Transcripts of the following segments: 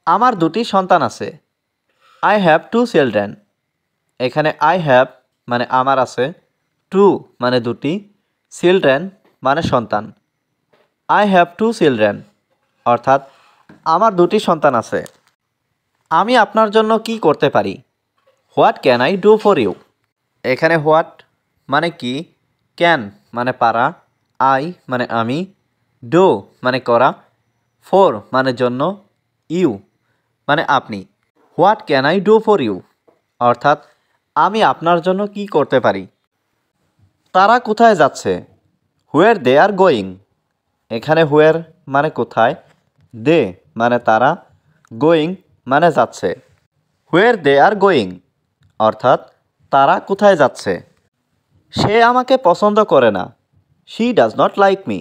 আমার দুটি সন্তান আছে। I have to children. এখানে আই হ্যাভ মানে আমার আছে, টু মানে দুটি, চিলড্রেন মানে সন্তান। আই হ্যাভ টু চিলড্রেন অর্থাৎ আমার দুটি সন্তান আছে। আমি আপনার জন্য কি করতে পারি? What can I do for you? এখানে হোয়াট মানে কি, ক্যান মানে পারা, আই মানে আমি, ডু মানে করা, ফর মানে জন্য, ইউ মানে আপনি। What can I do for you অর্থাৎ আমি আপনার জন্য কি করতে পারি। তারা কোথায় যাচ্ছে? হুয়ার দে আর গোয়িং। এখানে হুয়ার মানে কোথায়, দে মানে তারা, গোয়িং মানে যাচ্ছে। হুয়ার দে আর গোয়িং অর্থাৎ তারা কোথায় যাচ্ছে। সে আমাকে পছন্দ করে না। She does not like me.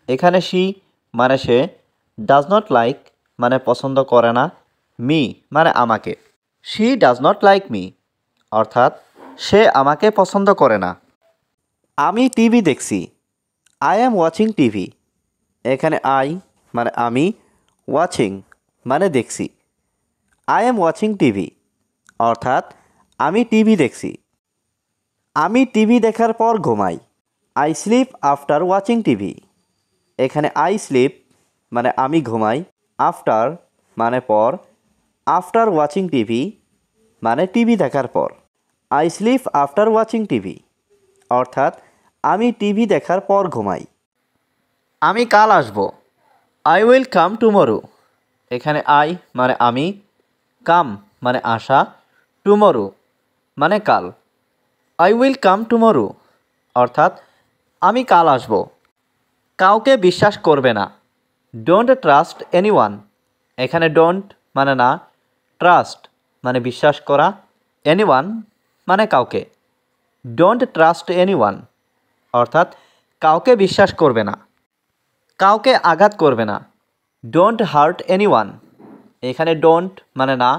এখানে শি মানে সে, ডাজ নট লাইক মানে পছন্দ করে না, মি মানে আমাকে। She does not like me অর্থাৎ সে আমাকে পছন্দ করে না। আমি টিভি দেখছি। I am watching TV. এখানে আই মানে আমি, ওয়াচিং মানে দেখছি। আই অ্যাম ওয়াচিং টিভি অর্থাৎ আমি টিভি দেখছি। আমি টিভি দেখার পর ঘুমাই। I sleep after watching TV. এখানে আই স্লিপ মানে আমি ঘুমাই, আফটার মানে পর, আফটার ওয়াচিং টিভি মানে টিভি দেখার পর। I sleep after watching TV অর্থাৎ আমি টিভি দেখার পর ঘুমাই। আমি কাল আসব। I will come tomorrow. এখানে আই মানে আমি, কাম মানে আসা, টুমরো মানে কাল। আই উইল কাম টুমরো অর্থাৎ আমি কাল আসব। কাউকে বিশ্বাস করবে না। Don't trust anyone. এখানে ডোন্ট মানে না, ট্রাস্ট মানে বিশ্বাস করা, এনিওয়ান মানে কাউকে। ডোন্ট ট্রাস্ট এনিওয়ান অর্থাৎ কাউকে বিশ্বাস করবে না। কাউকে আঘাত করবে না। Don't heart anyone. এখানে ডোন্ট মানে না,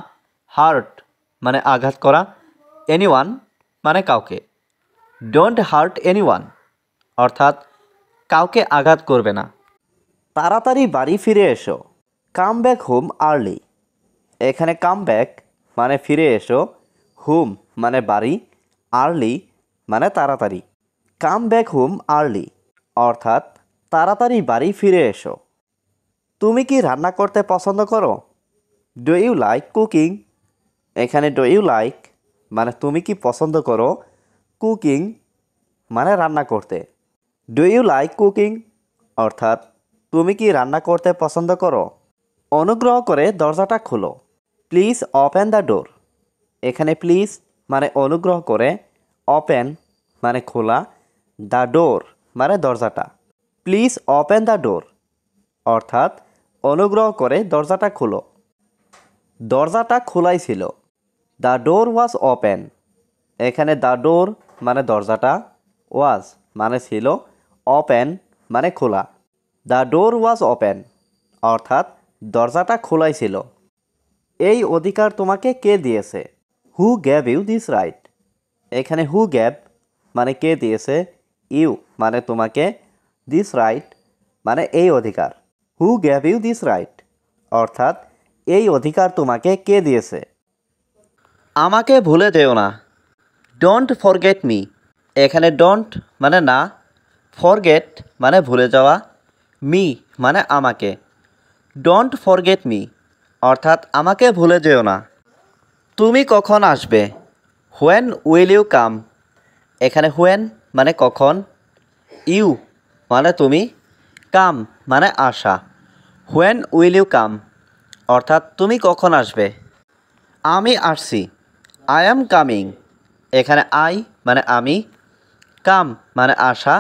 হার্ট মানে আঘাত করা, এনিওয়ান মানে কাউকে। ডোন্ট হার্ট এনিওয়ান অর্থাৎ কাউকে আঘাত করবে না। তাড়াতাড়ি বাড়ি ফিরে এসো। Come back home early. এখানে কাম ব্যাক মানে ফিরে এসো, হোম মানে বাড়ি, আর্লি মানে তাড়াতাড়ি। কাম ব্যাক হোম আর্লি অর্থাৎ তাড়াতাড়ি বাড়ি ফিরে এসো। তুমি কি রান্না করতে পছন্দ করো? Do you like cooking? এখানে ডু ইউ লাইক মানে তুমি কি পছন্দ করো, কুকিং মানে রান্না করতে। ডু ইউ লাইক কুকিং অর্থাৎ তুমি কি রান্না করতে পছন্দ করো? অনুগ্রহ করে দরজাটা খোলো। Please open the door. এখানে প্লিজ মানে অনুগ্রহ করে, ওপেন মানে খোলা, দ্য ডোর মানে দরজাটা। প্লিজ ওপেন দ্য ডোর অর্থাৎ অনুগ্রহ করে দরজাটা খোলো। দরজাটা খোলাই ছিল। The door was open. এখানে দ্য ডোর মানে দরজাটা, ওয়াজ মানে ছিল, ওপেন মানে খোলা। দ্য ডোর ওয়াজ ওপেন অর্থাৎ দরজাটা খোলাই ছিল। এই অধিকার তোমাকে কে দিয়েছে? হু গ্যাভ ইউ দিস রাইট? এখানে হু গ্যাভ মানে কে দিয়েছে, ইউ মানে তোমাকে, দিস রাইট মানে এই অধিকার। হু গ্যাভ ইউ দিস রাইট অর্থাৎ এই অধিকার তোমাকে কে দিয়েছে? আমাকে ভুলে যেও না। Don't forget me. এখানে ডোন্ট মানে না, ফরগেট মানে ভুলে যাওয়া, মি মানে আমাকে। ডোন্ট ফরগেট মি অর্থাৎ আমাকে ভুলে যেও না। তুমি কখন আসবে? When will you come? এখানে হোয়েন মানে কখন, ইউ মানে তুমি, কাম মানে আসা। হোয়েন উইল ইউ কাম অর্থাৎ তুমি কখন আসবে? আমি আসছি। I am coming. এখানে আই মানে আমি, কাম মানে আসা,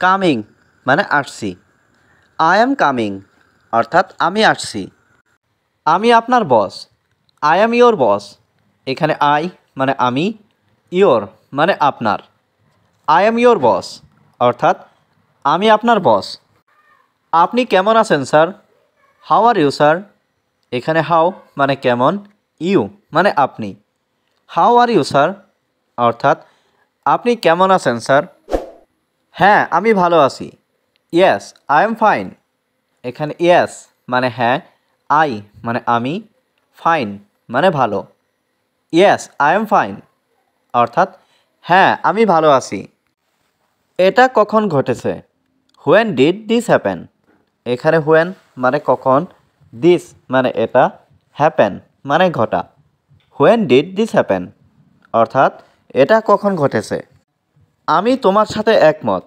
কামিং মানে আসছি। আই অ্যাম কামিং অর্থাৎ আমি আসছি। আমি আপনার বস। I am your boss. এখানে আই মানে আমি, ইয়োর মানে আপনার। আই অ্যাম ইয়োর বস অর্থাৎ আমি আপনার বস। আপনি কেমন আছেন sir? How are you sir? এখানে হাউ মানে কেমন, ইউ মানে আপনি। হাউ আর ইউ স্যার অর্থাৎ আপনি কেমন আছেন স্যার? হ্যাঁ আমি ভালো আছি। Yes I am fine. এখানে ইয়েস মানে হ্যাঁ, আই মানে আমি, ফাইন মানে ভালো। ইয়েস আই এম ফাইন অর্থাৎ হ্যাঁ আমি ভালো আছি। এটা কখন ঘটেছে? When did this happen? এখানে হোয়েন মানে কখন, দিস মানে এটা, হ্যাপেন মানে ঘটা। হোয়েন ডিড দিস হ্যাপেন অর্থাৎ এটা কখন ঘটেছে। আমি তোমার সাথে একমত।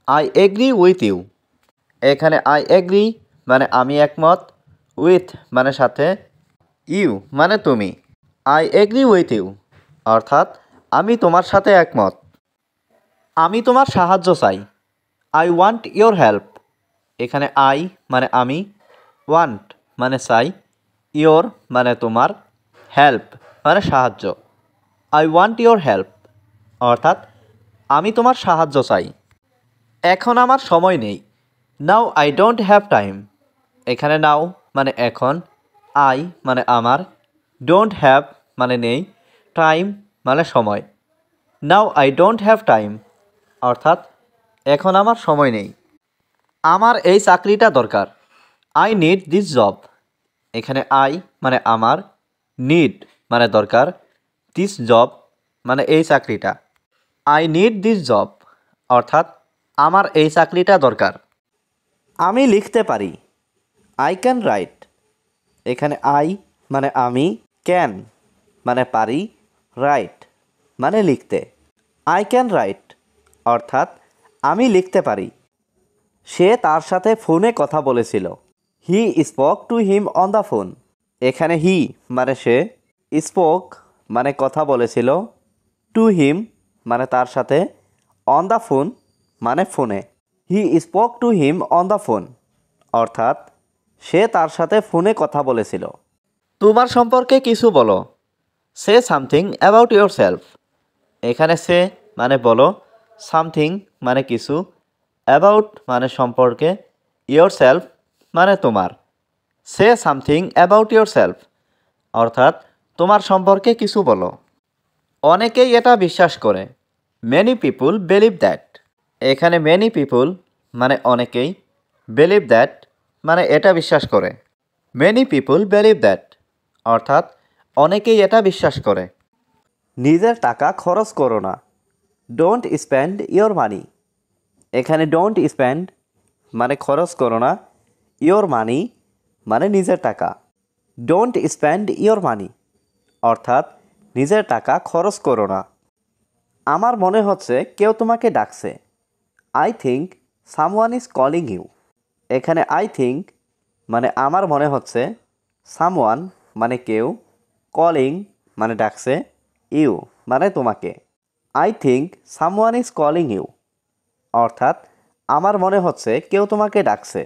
I agree with you. এখানে আই এগ্রি মানে আমি একমত, উইথ মানে সাথে, ইউ মানে তুমি। আই এগ্রি উইথ ইউ অর্থাৎ আমি তোমার সাথে একমত। আমি তোমার সাহায্য চাই। I want your help. এখানে আই মানে আমি, ওয়ান্ট মানে চাই, ইয়োর মানে তোমার, হেল্প মানে সাহায্য। আই ওয়ান্ট ইয়োর হেল্প অর্থাৎ আমি তোমার সাহায্য চাই। এখন আমার সময় নেই। Now I don't have time. এখানে নাও মানে এখন, আই মানে আমার, ডোন্ট হ্যাভ মানে নেই, টাইম মানে সময়। Now I don't have time অর্থাৎ এখন আমার সময় নেই। আমার এই চাকরিটা দরকার। I need this job. এখানে আই মানে আমার, নিড মানে দরকার, দিস জব মানে এই চাকরিটা। আই নিড দিস জব অর্থাৎ আমার এই চাকরিটা দরকার। আমি লিখতে পারি। I can write. এখানে আই মানে আমি, ক্যান মানে পারি, রাইট মানে লিখতে। আই ক্যান রাইট অর্থাৎ আমি লিখতে পারি। সে তার সাথে ফোনে কথা বলেছিল। He spoke to him on the phone. এখানে হি মানে সে, স্পোক মানে কথা বলেছিল, টু হিম মানে তার সাথে, অন দ্য ফোন মানে ফোনে। He spoke to him on the phone অর্থাৎ সে তার সাথে ফোনে কথা বলেছিল। তোমার সম্পর্কে কিছু বলো। Say something about your self. এখানে সে মানে বলো, সামথিং মানে কিছু, অ্যাবাউট মানে সম্পর্কে, ইয়োর সেলফ মানে তোমার। Say something about your self অর্থাৎ তোমার সম্পর্কে কিছু বলো। অনেকেই এটা বিশ্বাস করে। Many people believe that. এখানে মেনি পিপুল মানে অনেকেই, বিলিভ দ্যাট মানে এটা বিশ্বাস করে। মেনি পিপুল বিলিভ দ্যাট অর্থাৎ অনেকেই এটা বিশ্বাস করে। নিজের টাকা খরচ করো না। ডোন্ট স্পেন্ড ইয়োর মানি। এখানে ডোন্ট স্পেন্ড মানে খরচ করো না, ইয়োর মানি মানে নিজের টাকা। ডোন্ট স্পেন্ড ইয়োর মানি অর্থাৎ নিজের টাকা খরচ করো না। আমার মনে হচ্ছে কেউ তোমাকে ডাকছে। I think someone is calling you. এখানে আই থিঙ্ক মানে আমার মনে হচ্ছে, সামওয়ান মানে কেউ, কলিং মানে ডাকছে, ইউ মানে তোমাকে। I think someone is calling you অর্থাৎ আমার মনে হচ্ছে কেউ তোমাকে ডাকছে।